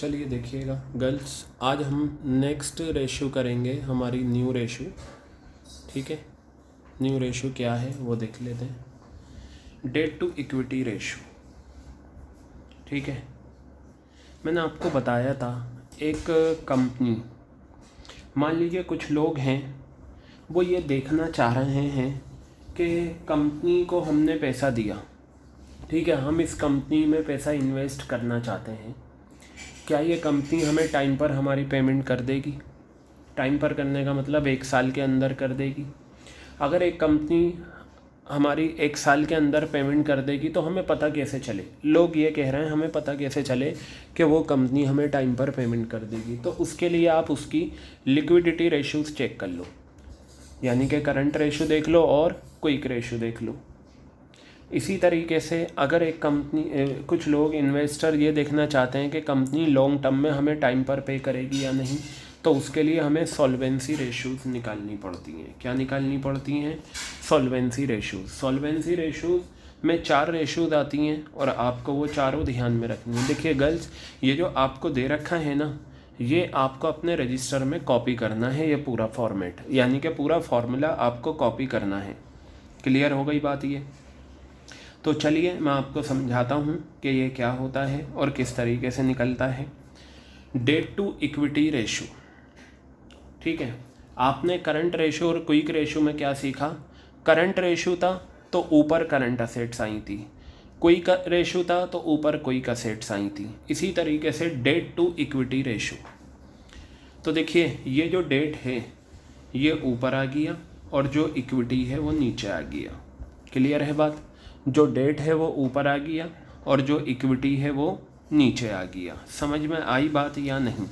चलिए देखिएगा गर्ल्स, आज हम नेक्स्ट रेशो करेंगे, हमारी न्यू रेशो। ठीक है, न्यू रेशो क्या है वो देख लेते हैं। Debt to equity ratio. ठीक है, मैंने आपको बताया था एक कंपनी, मान लीजिए कुछ लोग हैं वो ये देखना चाह रहे हैं कि कंपनी को हमने पैसा दिया, ठीक है, हम इस कंपनी में पैसा इन्वेस्ट करना चाहते हैं, क्या ये कंपनी हमें टाइम पर हमारी पेमेंट कर देगी। टाइम पर करने का मतलब 1 साल के अंदर कर देगी। अगर एक कंपनी हमारी 1 साल के अंदर पेमेंट कर देगी तो हमें पता कैसे चले, लोग ये कह रहे हैं हमें पता कैसे चले कि वो कंपनी हमें टाइम पर पेमेंट कर देगी। तो उसके लिए आप उसकी लिक्विडिटी रेशोज़ चेक कर लो, यानी कि करंट रेशो देख लो और क्विक रेशो देख लो। इसी तरीके से अगर एक कंपनी, कुछ लोग इन्वेस्टर ये देखना चाहते हैं कि कंपनी लॉन्ग टर्म में हमें टाइम पर पे करेगी या नहीं, तो उसके लिए हमें सॉल्वेंसी रेशोज़ निकालनी पड़ती हैं। क्या निकालनी पड़ती हैं? Solvency ratios. सॉल्वेंसी रेशोज़ में 4 रेशोज़ आती हैं और आपको वो चारों ध्यान में रखनी है। देखिए गर्ल्स, ये जो आपको दे रखा है ना, ये आपको अपने रजिस्टर में कॉपी करना है, ये पूरा फॉर्मेट, यानी कि पूरा फार्मूला आपको कॉपी करना है। क्लियर हो गई बात ये? तो चलिए मैं आपको समझाता हूँ कि ये क्या होता है और किस तरीके से निकलता है। Debt to equity ratio. ठीक है, आपने करंट रेशो और क्विक रेशो में क्या सीखा? करंट रेशो था तो ऊपर करंट असेट्स आई थी, क्विक रेशो था तो ऊपर क्विक असेट्स आई थी। इसी तरीके से डेट टू इक्विटी रेशो। तो देखिए ये जो डेट है ये ऊपर आ गया और जो इक्विटी है वो नीचे आ गया। क्लियर है बात? जो डेट है वो ऊपर आ गया और जो इक्विटी है वो नीचे आ गया। समझ में आई बात या नहीं?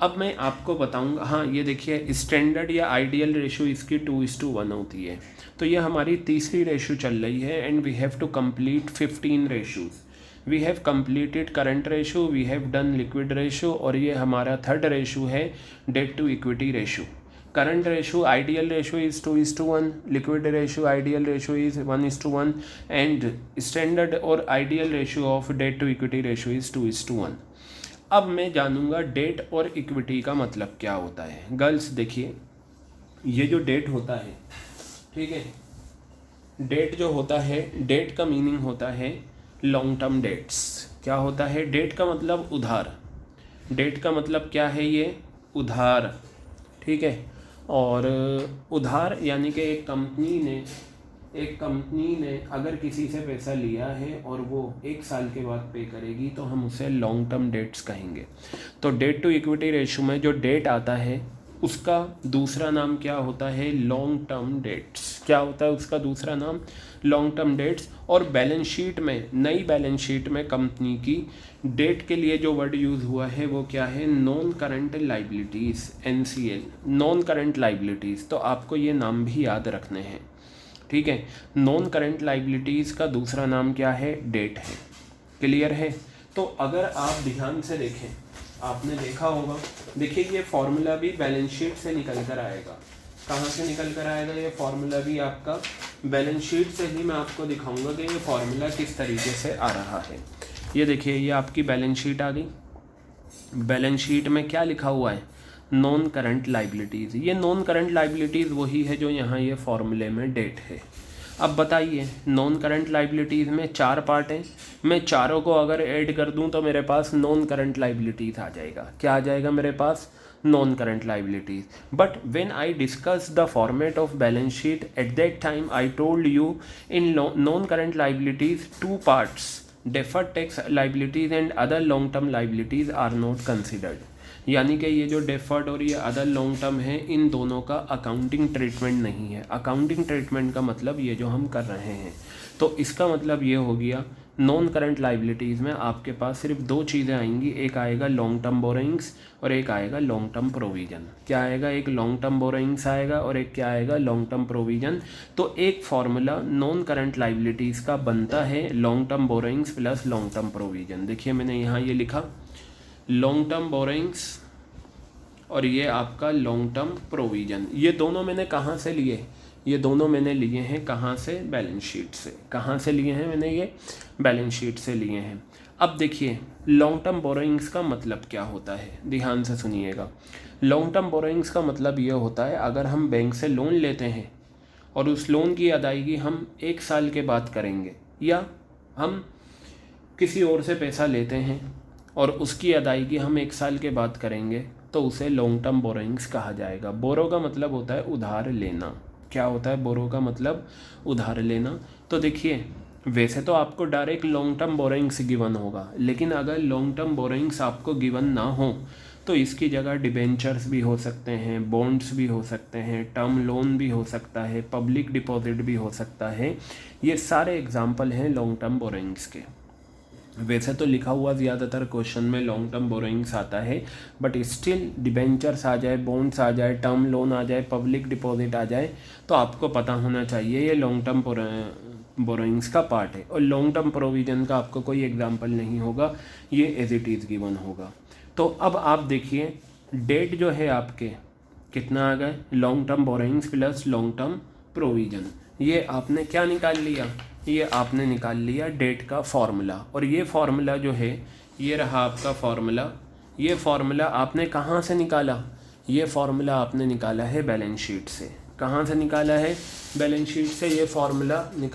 अब मैं आपको बताऊंगा। हाँ, ये देखिए स्टैंडर्ड या आइडियल रेशो इसकी 2:1 होती है। तो ये हमारी तीसरी रेशो चल रही है and we have to complete 15 ratios. We have completed current ratio, we have done liquid ratio और ये हमारा थर्ड रेशो है debt to equity ratio. Current ratio, ideal ratio is 2:1, liquid ratio, ideal ratio is 1:1 and standard और ideal ratio of debt to equity ratio is 2:1। अब मैं जानूंगा date और equity का मतलब क्या होता है। गर्ल्स देखिए, ये जो डेट होता है, ठीक है, डेट जो होता है, डेट का मीनिंग होता है लॉन्ग टर्म डेट्स। क्या होता है? डेट का मतलब उधार। डेट का मतलब क्या है? ये उधार। ठीक है, और उधार यानी कि एक कंपनी ने अगर किसी से पैसा लिया है और वो 1 साल के बाद पे करेगी तो हम उसे लॉन्ग टर्म डेट्स कहेंगे। तो डेट टू इक्विटी रेशो में जो डेट आता है उसका दूसरा नाम क्या होता है? Long term debts. क्या होता है उसका दूसरा नाम? Long term debts. और बैलेंस शीट में, नई बैलेंस शीट में कंपनी की डेट के लिए जो वर्ड यूज़ हुआ है वो क्या है? Non current liabilities, NCL, non current liabilities. तो आपको ये नाम भी याद रखने हैं। ठीक है, नॉन करंट लाइबिलिटीज़ का दूसरा नाम क्या है? डेट है। क्लियर है? तो अगर आप ध्यान से देखें, आपने देखा होगा, देखिए ये फॉर्मूला भी बैलेंस शीट से निकल कर आएगा। कहाँ से निकल कर आएगा? ये फॉर्मूला भी आपका बैलेंस शीट से ही मैं आपको दिखाऊंगा कि ये फॉर्मूला किस तरीके से आ रहा है। ये देखिए, ये आपकी बैलेंस शीट आ गई। बैलेंस शीट में क्या लिखा हुआ है? Non current liabilities. ये नॉन करंट लाइबिलिटीज़ वही है जो यहाँ ये फॉर्मूले में डेट है। अब बताइए, नॉन करंट लाइबिलिटीज़ में 4 पार्ट हैं, मैं चारों को अगर ऐड कर दूं तो मेरे पास नॉन करंट लाइबिलिटीज़ आ जाएगा। क्या आ जाएगा मेरे पास? Non current liabilities. But when I discuss the format of balance sheet at that time I told you in non current liabilities 2 parts, deferred tax liabilities and other long term liabilities are not considered। यानी कि ये जो deferred और ये other long term है, इन दोनों का accounting treatment नहीं है। अकाउंटिंग ट्रीटमेंट का मतलब ये जो हम कर रहे हैं, तो इसका मतलब ये हो गया नॉन करंट लाइबिलिटीज़ में आपके पास सिर्फ 2 चीज़ें आएंगी। एक आएगा लॉन्ग टर्म बोरोइंग्स और एक आएगा लॉन्ग टर्म प्रोविज़न। क्या आएगा? एक लॉन्ग टर्म बोरोइंग्स आएगा और एक क्या आएगा? Long term provision. तो एक फार्मूला नॉन करंट लाइबिलिटीज़ का बनता है long term borrowings plus long term provision. देखिए मैंने यहाँ ये लिखा, लॉन्ग टर्म बोरोइंग्स और ये आपका लॉन्ग टर्म प्रोविज़न। ये दोनों मैंने कहाँ से लिए? ये दोनों मैंने लिए हैं कहाँ से? बैलेंस शीट से। कहाँ से लिए हैं मैंने? ये बैलेंस शीट से लिए हैं। अब देखिए लॉन्ग टर्म बोरोइंग्स का मतलब क्या होता है, ध्यान से सुनिएगा। लॉन्ग टर्म बोरोइंग्स का मतलब ये होता है अगर हम बैंक से लोन लेते हैं और उस लोन की अदायगी हम 1 साल के बाद करेंगे, या हम किसी और से पैसा लेते हैं और उसकी अदायगी हम 1 साल के बाद करेंगे, तो उसे लॉन्ग टर्म बोरोइंग्स कहा जाएगा। बोरो का मतलब होता है उधार लेना। क्या होता है बोरो का मतलब? उधार लेना। तो देखिए वैसे तो आपको direct long term borrowings given होगा, लेकिन अगर लॉन्ग टर्म बोरोइंग्स आपको गिवन ना हो तो इसकी जगह डिबेंचर्स भी हो सकते हैं, बॉन्ड्स भी हो सकते हैं, टर्म लोन भी हो सकता है, पब्लिक डिपॉजिट भी हो सकता है। ये सारे एग्जाम्पल हैं लॉन्ग टर्म बोरोइंग्स के। वैसे तो लिखा हुआ ज़्यादातर क्वेश्चन में लॉन्ग टर्म बोरोइंग्स आता है, बट स्टिल डिबेंचर्स आ जाए, बॉन्ड्स आ जाए, टर्म लोन आ जाए, पब्लिक डिपॉजिट आ जाए, तो आपको पता होना चाहिए ये लॉन्ग टर्म बोरोइंग्स का पार्ट है। और लॉन्ग टर्म प्रोविजन का आपको कोई एग्जांपल नहीं होगा, ये एज इट इज़ गिवन होगा। तो अब आप देखिए डेट जो है आपके कितना आ गए, long term borrowings plus long term provision. ये आपने क्या निकाल लिया? ये आपने निकाल लिया डेट का फॉर्मूला। और ये फॉर्मूला जो है ये रहा आपका फॉर्मूला। ये फॉर्मूला आपने कहाँ से निकाला? ये फॉर्मूला आपने निकाला है बैलेंस शीट से। कहाँ से निकाला है? बैलेंस शीट से ये फॉर्मूला निकाला।